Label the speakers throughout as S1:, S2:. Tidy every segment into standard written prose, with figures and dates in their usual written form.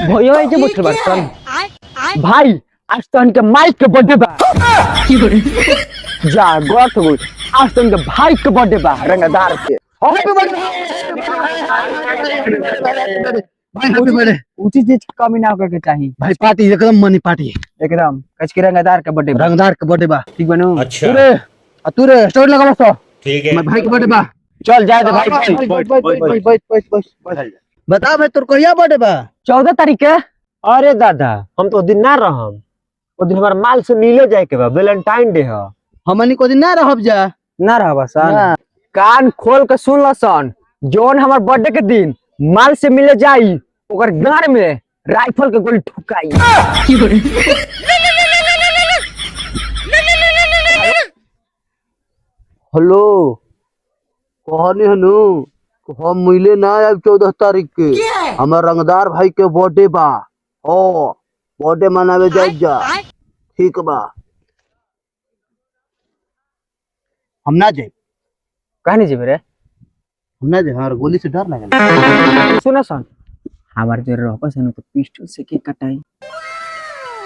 S1: भैया এই যে বসে বারसन ভাই आज तो इनके माइक के बर्थडे बा जा गट हो आज तो इनके भाई के बर्थडे बा रंगदार के हैप्पी बर्थडे भाई हैप्पी बर्थडे उची चीज कमी ना होके चाहिए
S2: भाई पार्टी एकदम मनी पार्टी
S1: एकदम कच के रंगदार के बर्थडे
S2: रंगदार के बर्थडे बा
S1: ठीक बनू
S3: अच्छा
S2: तू रे स्टोरी लगा बस
S3: ठीक है
S2: मैं भाई के बर्थडे बा
S1: चल जाए दे भाई
S2: बता भाई तोर कहिया बर्थडे बा
S1: 14 तारीख के
S4: अरे दादा हम तो दिन ना रहम ओ दिन हमारा माल से मिले जाए के बा वैलेंटाइन डे है
S2: हमनी को दिन ना रहब जा
S1: ना रहबा सन कान खोल के सुन ल सन जोन हमार बर्थडे के दिन माल से मिले जाई ओकर गार में राइफल के गोली ठुकाई
S2: हेलो कहनी हनु हम मिले ना अब 14 तारीख के हमार रंगदार भाई के बर्थडे बा ओ बर्थडे मनावे जाए जा ठीक बा हम ना जाए
S1: कहनी जी मेरे
S2: हम ना जाए हमार गोली से डर लगे
S1: सुना सन हमार जो रहबा सन तो पिस्टल से के कटाई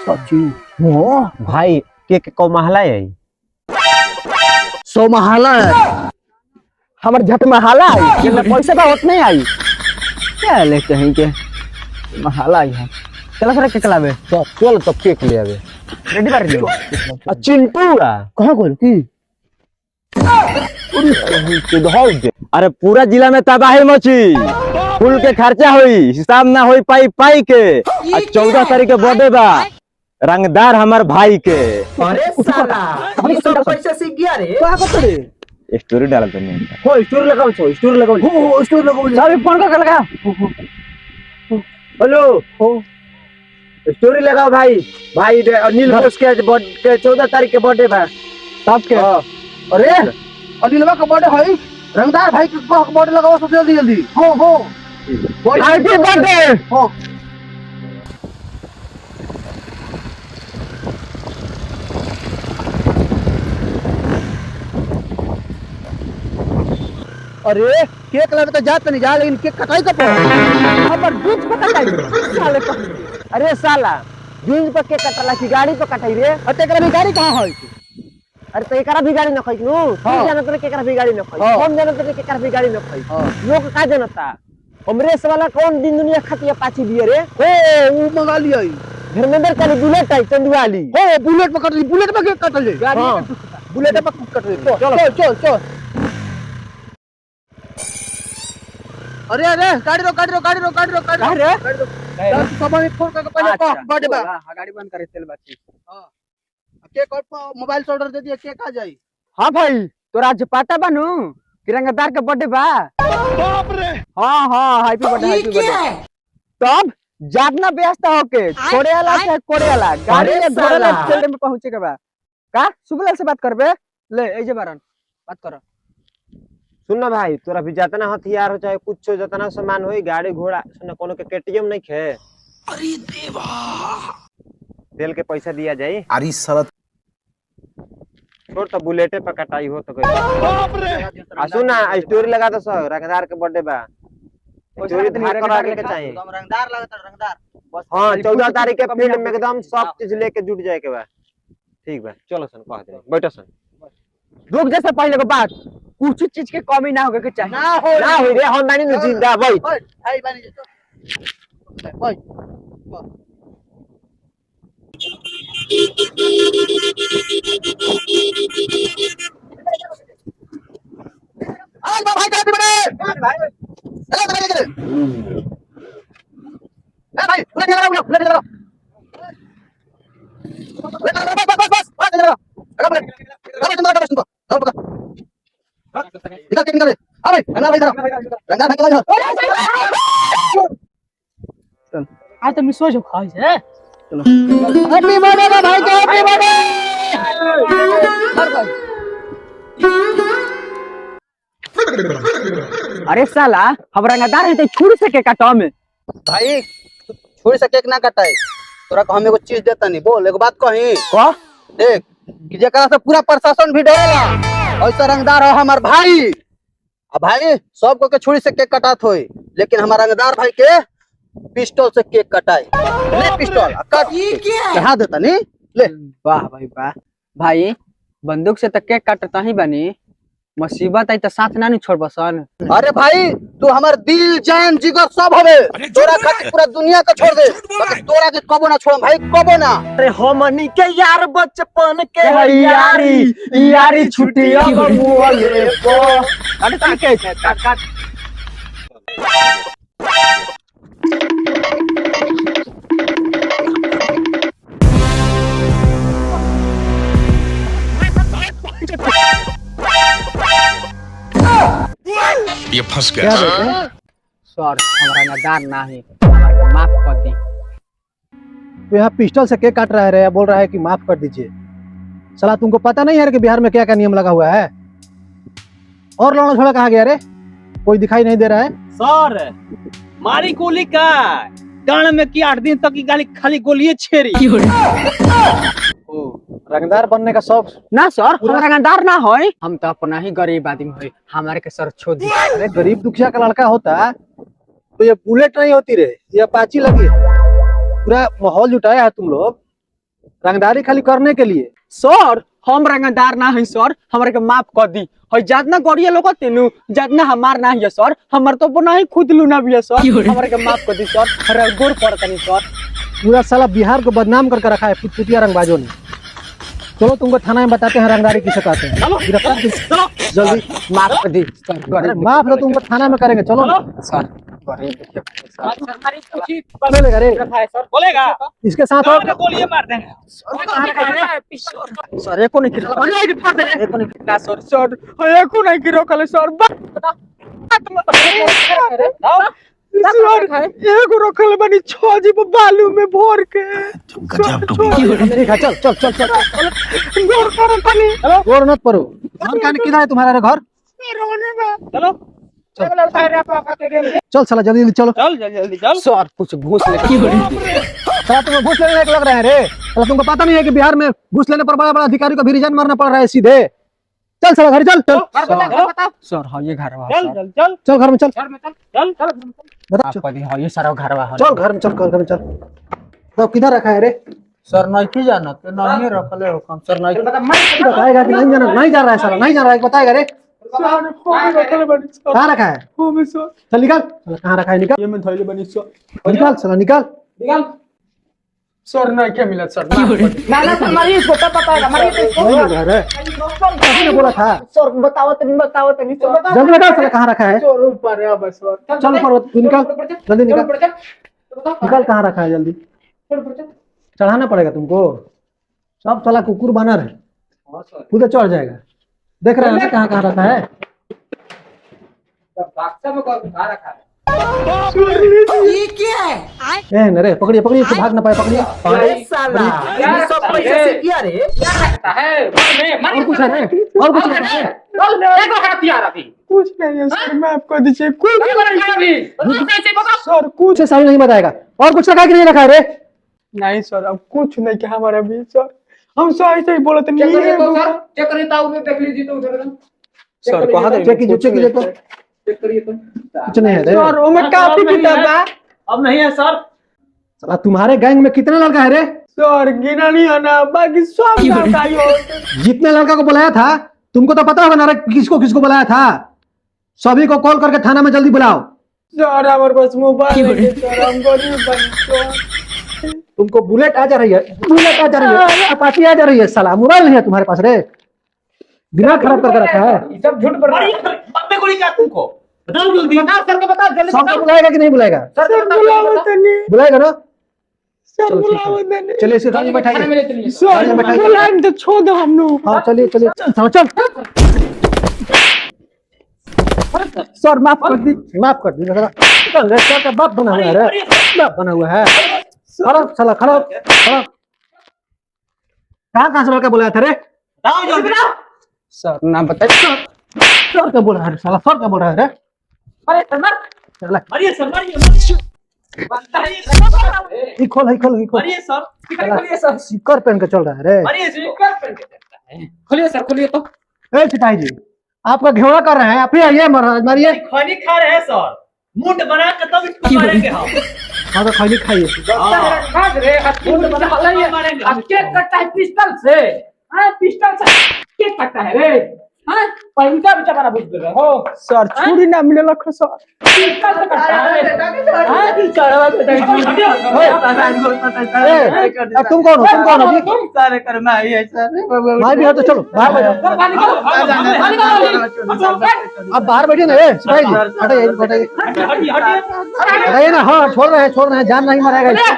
S2: सच्ची
S4: हो भाई के को महला है
S2: 100 महला है
S1: हमार झट में हाला आई कि पैसा बा होत नहीं आई क्या ले कहीं के महाला आई है चला सर के चलावे
S4: चल तो केक ले आवे
S1: रेडी कर लियो
S4: आ चिंटूड़ा
S2: कहां गोल की
S4: अरे पूरा जिला में तबाही मची फुल के खर्चा हुई हिसाब ना होई पाई के आ 14 तारीख के बर्थडे बा रंगदार हमार भाई के
S1: अरे साला अभी सब पैसे सीख गया रे
S2: का करत रे
S4: स्टोरी डाल दे नहीं
S1: हो स्टोरी लगाओ स्टोरी लगाओ
S2: हो स्टोर लगाओ
S1: सारे फोन का लगा हेलो हो स्टोरी लगाओ भाई भाई अनिल घोष के 14 तारीख के बर्थडे बा सब के
S2: अरे अनिलवा का बर्थडे है रंगदार भाई के बर्थडे लगाओ सबसे जल्दी हो
S1: हैप्पी बर्थडे
S2: हो अरे केक लावे तो जात नहीं जा लेकिन केक कटाई कब
S1: हमर दूध पे कटाई साले अरे साला दूध पे के कटला की गाड़ी पे कटाई रे
S2: अते एकरा भी गाड़ी कहां है
S1: अरे तो एकरा भी गाड़ी न खाई नु तू जानत रे के एकरा भी गाड़ी न खाई हम जानत रे के एकरा भी गाड़ी न खाई लोग का जानता हमरे वाला कौन दिन दुनिया खाती पाछी दिए रे
S2: हो वो मंगा लिया
S1: धर्मेंद्र चली बुलेट आई चंदवाली
S2: हो बुलेट में कट ली बुलेट में केक कट ले
S1: गाड़ी
S2: बुलेट में कट ले चल अरे अरे गाड़ी रो
S1: रे
S2: सामान फोन करके पहले बर्थडे बा
S1: गाड़ी बंद करे चल बाकी
S2: हां केक और मोबाइल से ऑर्डर दे दिया केक आ जाई
S1: हां भाई तोरा आज पता बनू तिरंगादार के बर्थडे बा बाप रे हां हैप्पी बर्थडे तब जागना व्यस्त होके कोड़े वाला गाड़ी में घोड़े फील्ड में पहुंचे के बा का सुबह से बात करबे ले ए जे बारन बात कर
S4: सुन ना भाई तोरा भी जितना हथियार हो चाहे कुछ हो जितना सामान होई गाड़ी घोड़ा सुन कोनो के केटीएम नहीं खे
S3: अरे देवा
S4: तेल के पैसा दिया जाई
S3: अरे शरत
S4: छोड़ तो बुलेटे पे कटाई हो तो बाप रे आ सुन ना स्टोरी लगा दो सर रंगदार के बर्थडे बा स्टोरी धार कर आगे के चाहिए
S2: रंगदार लगता रंगदार बस
S4: हां 14 तारीख के फील्ड में एकदम सब चीज लेके जुट जाए के बा ठीक बा चलो सन कह दे बैठो सन
S1: रुक जैसे पहले के बात कुछ चीज के कमी ना होगे के चाहिए
S4: ना हो रे हम बानी जिंदा भाई
S2: भाई बानी भाई आज भाई का बड़े भाई चलो भाई करे ए भाई ले चलो ले चलो बस इधर किंग करे अरे रंगा भाई रंगा भाई चलो चल
S1: आज तो मिसो जो खाई है
S2: चलो हैप्पी बर्थडे भाई को हैप्पी बर्थडे
S1: अरे साला हम रंगदार है तो छुरी से के काटा में
S2: भाई छुरी से केक ना कटाई तोरा को हम एगो चीज देता नहीं बोल एगो बात कही
S1: को
S2: देख कि जेकरा से पूरा प्रशासन भी डरेला ऐसा रंगदार हो हमार भाई अब भाई सब को के छुरी से केक कटात होई, लेकिन हमारा रंगदार भाई के पिस्टल से केक कटाई। ले पिस्टल काट चढ़ा देता नी। ले
S1: वाह भाई वाह। भाई बंदूक से तो केक काटता ही बनी, मुसीबत आई तो साथ ना नहीं छोड़ बसन।
S2: अरे भाई तू हमार दिल जान जिगर सब हवे, तोरा खातिर पूरा दुनिया को छोड़ दे, मगर तोरा के कबो ना छोड़ भाई, कबो ना।
S4: अरे हमनी के यार बचपन के यारी यारी छुटिया बबुआले को
S1: अरे ताके काट काट।
S3: ये फंस गया।
S1: सर हमारा नदार ना है, हमारा माफ कर दी।
S5: तो यहाँ पिस्टल से केक काट रहा है, बोल रहा है कि माफ कर दीजिए। साला तुमको पता नहीं है कि बिहार में क्या क्या नियम लगा हुआ है? और लौड़ा छोड़ा कहाँ गया रे? कोई दिखाई नहीं दे रहा है।
S6: सर मारी गोली का डांड में की 8 दिन तक की गाली खाली गोली छेरी।
S5: रंगदार बनने का शौक?
S1: ना सर हमारा रंगदार ना होय, हम तो अपना ही गरीब आदमी है, हमारे के सर छोड़ दी।
S5: अरे गरीब दुखिया का लड़का होता तो ये बुलेट नहीं होती रे, ये अपाची लगी। पूरा माहौल जुटाया है तुम लोग रंगदारी खाली करने के लिए।
S1: सर हम रंगदार ना है सर, हमारे के माफ कर दी। और जितना गड़िया लोग तेनु जितना हमार ना है सर, हमार तो अपना ही खुद लूना भी है सर, हमारे के माफ कर दी सर। अरे गोर पड़ता नहीं सर।
S5: पूरा साला बिहार को बदनाम करके रखा है पुतिया रंगबाजों ने। चलो तुमको थाना में बताते हैं रंगदारी किसे कहते हैं। गिरफ्तार कीजिए जल्दी।
S1: माफ कर दी सर,
S5: अरे
S1: गरीब
S5: माफ तो तुमको थाना में करेंगे। चलो
S1: सर गरीब दुखिया सर।
S5: बोलेगा रे
S6: बोलेगा
S5: इसके साथ और
S6: गोली मार देंगे।
S1: सर एको नहीं गिरा, एको नहीं गिरा सर। सर एको नहीं गिरा कल सर। सर एगो रखल बनी 6 जीप बालू में भर के।
S5: ठीक है चल चल चल चल।
S1: गोर करो तनी।
S5: और मत परो। घर का किधर है तुम्हारा घर?
S6: चलो
S5: चल साला जल्दी जल्दी चलो।
S6: चल जल्दी चल।
S1: सर कुछ घूस लेके
S5: साला तुम्हें घूस लेने लायक लग रहे हैं रे। साला तुमको पता नहीं है कि बिहार में घूस लेने पर बड़ा बड़ा अधिकारी को भी रिजाइन मारना पड़ रहा है सीधे। चल साला घर चल चल।
S1: सर हाँ ये घर
S6: चल चल चल
S5: चल घर में चल।
S6: चल चल
S5: बता
S1: आपका दी हाँ ये सारा घर है।
S5: चल घर में चल घर में चल। तो किधर रखा है रे?
S1: सर नहीं की जाना तो नहीं रखले हो हम सर नहीं
S5: बताएगा कि नहीं जाना? नहीं जा रहा है साला, नहीं जा रहा है, बताएगा रे। कहाँ रखा है? चल निकाल। साला कहाँ रखा है? निकाल।
S1: ये में थैली बनी सर।
S5: निकाल साला निकाल।
S1: सर नहीं क्या मिला सर।
S5: नहीं लग रहा है। किसी ने बोला था?
S1: सर बताओ तो नहीं सर।
S5: जल्दी बताओ साला कहाँ रखा है?
S1: सर ऊपर है बस सर।
S5: चल ऊपर तू निकाल जल्दी निकाल। निकाल कहाँ रखा है जल्दी। चढ़ाना पड़ेगा तुमको। सब साला कुकुर बानर है, खुद चढ़ जाएगा। देख रहे हैं ना कहाँ कहाँ रखा है? ए नरे पकड़िए पकड़िए, इसको भाग ना पाए, पकड़िए। और कुछ है रे? और कुछ है?
S1: कुछ नहीं है सर, मैं आपको दीजिए सर।
S5: कुछ है साल नहीं बताएगा। और कुछ रखा है कि नहीं रखा है रे?
S1: नहीं सर अब कुछ नहीं क्या हमारा भी सर, हम सर ऐसे ही बोले थे नहीं है सर। कहा
S5: चेक कीजिए तो कुछ नहीं है रे।
S1: सर वो में काफी किताब है।
S6: अब नहीं है सर।
S5: साला तुम्हारे गैंग में कितना लड़का है रे?
S1: सर गिना नहीं है ना, बाकी सब लड़का ही होते।
S5: जितने लड़का को बुलाया था तुमको तो पता होगा ना रे, किसको किसको बुलाया था। सभी को कॉल करके थाना में जल्दी बुलाओ।
S1: सर हमारे पास मोबाइल नहीं है सर, हम गरीब बन।
S5: तुमको बुलेट आ जा रही है, बुलेट आ जा रही है, अपाची आ जा रही है। साला मोबाइल नहीं है तुम्हारे पास रे, दिमाग खराब करके रखा है।
S6: सब झूठ बोल रहा है। अब मैं गोली क्या तुमको बताओ जल्दी। बता सर को बता जल्दी।
S5: सबको बुलाएगा कि नहीं बुलाएगा?
S1: सर बुलाओ तनी।
S5: बुलाएगा ना?
S1: सर
S5: चलो ठीक
S1: बुलाओ
S5: है,
S1: तनी।
S5: चलिए इसे गाड़ी में बैठाइए।
S1: सर बुलाएं तो छोड़ दो हम लोग।
S5: हाँ चलिए चलिए चल चल।
S1: सर माफ कर दी।
S5: माफ कर दी। चल रे, क्या बाप बना हुआ है रे, बाप बना हुआ है। खड़ा साला खड़ा खड़ा। कहाँ से लड़का बुलाया था रे?
S6: बताओ जल्दी।
S1: सर ना बताइए।
S5: सर क्या बोल रहा है साला? सर क्या बोल रहा है रे?
S6: अरे सर मार।
S5: चला
S6: मारिए सर मारिए।
S5: ही खोल ही खोल ही खोल।
S6: मारिए सर।
S5: खोलिए सर। सिक्कर पहन के चल रहा है रे।
S6: मारिए सर। खोलिए सर खोलिए तो।
S5: ए सिपाही जी, आपका घेरा कर रहे हैं, आप ही आइए महाराज मारिए।
S6: खैनी खा रहे हैं सर, मुंड बना के तब इसको मारेंगे हम।
S5: हाँ तो खैनी खाइए।
S7: केक कटता है पिस्टल से, पिस्टल से केक कटता है रे। पहले का भी जमाना भूल गए हो
S1: सर छुरी ना मिले लख सर।
S7: पिस्टल से कटता है।
S5: तुम कौन हो, तुम कौन हो जी?
S6: सारे कर्म आई है सर।
S5: भाई भी हो तो चलो बाहर बैठो। आप बाहर बैठिए ना। सिपाही जी हटाइए, हटाइए हटाइए ना। हाँ छोड़ रहे हैं, जान नहीं मरेगा इससे।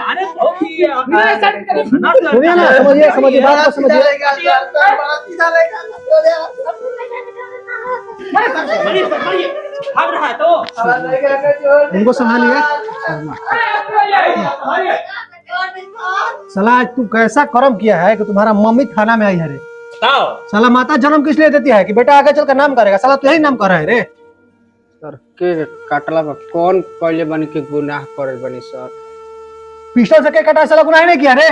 S5: सुनिए ना, समझिए बात को समझिए।
S6: भाग रहा है तो
S5: उनको संभालिए। साला आज तू कैसा कर्म किया है कि तुम्हारा मम्मी थाना में आई है रे। साला माता जन्म किस लिए देती है कि बेटा आगे चलकर नाम करेगा। साला तू यही नाम कर रहा है रे।
S1: सर के काटला बा कौन पहले बन के गुनाह करे बनी सर।
S5: पिस्टल से के कटा, साला गुनाह नहीं किया रे।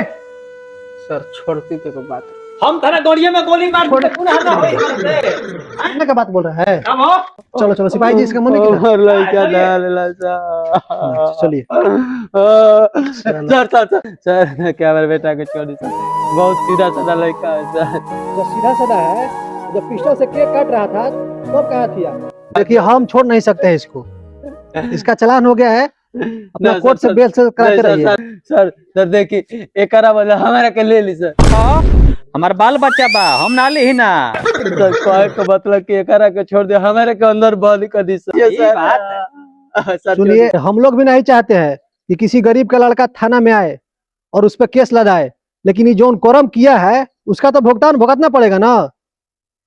S1: सर छोड़ती के बात
S6: हम थाना गड़िया में गोली मार के गुनाह ना होई हमसे।
S5: कहने का बात बोल रहा है।
S6: हम हो
S5: चलो चलो सिपाही जी इसका मम्मी की
S4: और लड़का डाल सर।
S5: चलिए।
S4: सर क्या मेरे बेटा को छोड़ दी सर, बहुत सीधा साधा लड़का है सर।
S5: जो सीधा साधा है, जब पिस्टल से केक काट रहा था तब कहा थी। देखिए हम छोड़ नहीं सकते हैं इसको, इसका चालान हो गया है। अपना कोर्ट से बेल से कराते रहिए।
S4: सर देखिए एक बोला हमारा के ले ली सर।
S6: हमार बाल बच्चा बा, हम ना ले ही ना।
S4: सर कहे को मतलब कि एकरा के छोड़ दे, हमारे के अंदर बॉडी कर दी सर।
S6: ये बात
S4: सर
S5: सुनिए, हम लोग भी नहीं चाहते हैं कि किसी गरीब का लड़का थाना में आए और उस पर केस लगाए, लेकिन ये जो कर्म किया है उसका तो भुगतान भुगतना पड़ेगा ना।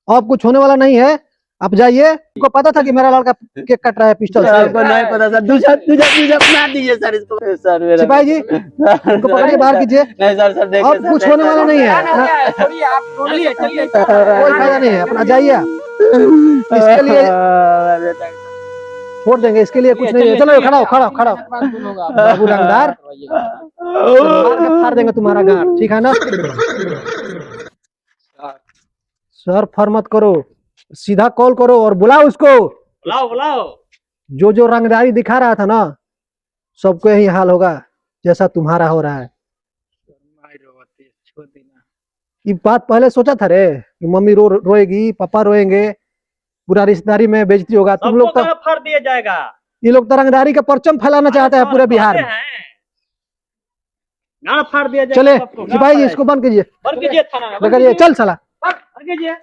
S5: अब कुछ होने वाला नहीं है, आप जाइए। आपको पता था कि मेरा लड़का केक कट रहा है पिस्टल से?
S4: आपको नहीं पता सर। दूसरा अपना दीजिए सर इसको। सर मेरा
S5: सिपाही जी उनको पकड़िए, बाहर कीजिए।
S4: नहीं सर देखिए
S5: अब कुछ होने वाला नहीं है,
S6: चलिए चलिए
S5: कोई फायदा नहीं है। अपना जाइए आप। इसके लिए छोड़ देंगे, इसके लिए कुछ नहीं है। चलो खड़ा हो बाबू रंगदार, मार के फाड़ देंगे तुम्हारा गांठ, ठीक है ना। सर फर मत करो, सीधा कॉल करो और बुलाओ उसको।
S6: बुलाओ
S5: जो रंगदारी दिखा रहा था ना, सबको यही हाल होगा जैसा तुम्हारा हो रहा है। ये बात पहले सोचा था रे कि मम्मी रोएगी, पापा रोएंगे, पूरा रिश्तेदारी में बेइज्जती होगा। तुम लोग तो
S6: फाड़ दिया जाएगा।
S5: ये लोग तो रंगदारी का परचम फैलाना चाहते हैं पूरे बिहार में।
S6: गाड़ फाड़ दिया जाएगा।
S5: चले सिपाही जी इसको बंद कीजिए,
S6: बंद कीजिए थाना में,
S5: चल साला।
S6: बंद कीजिए।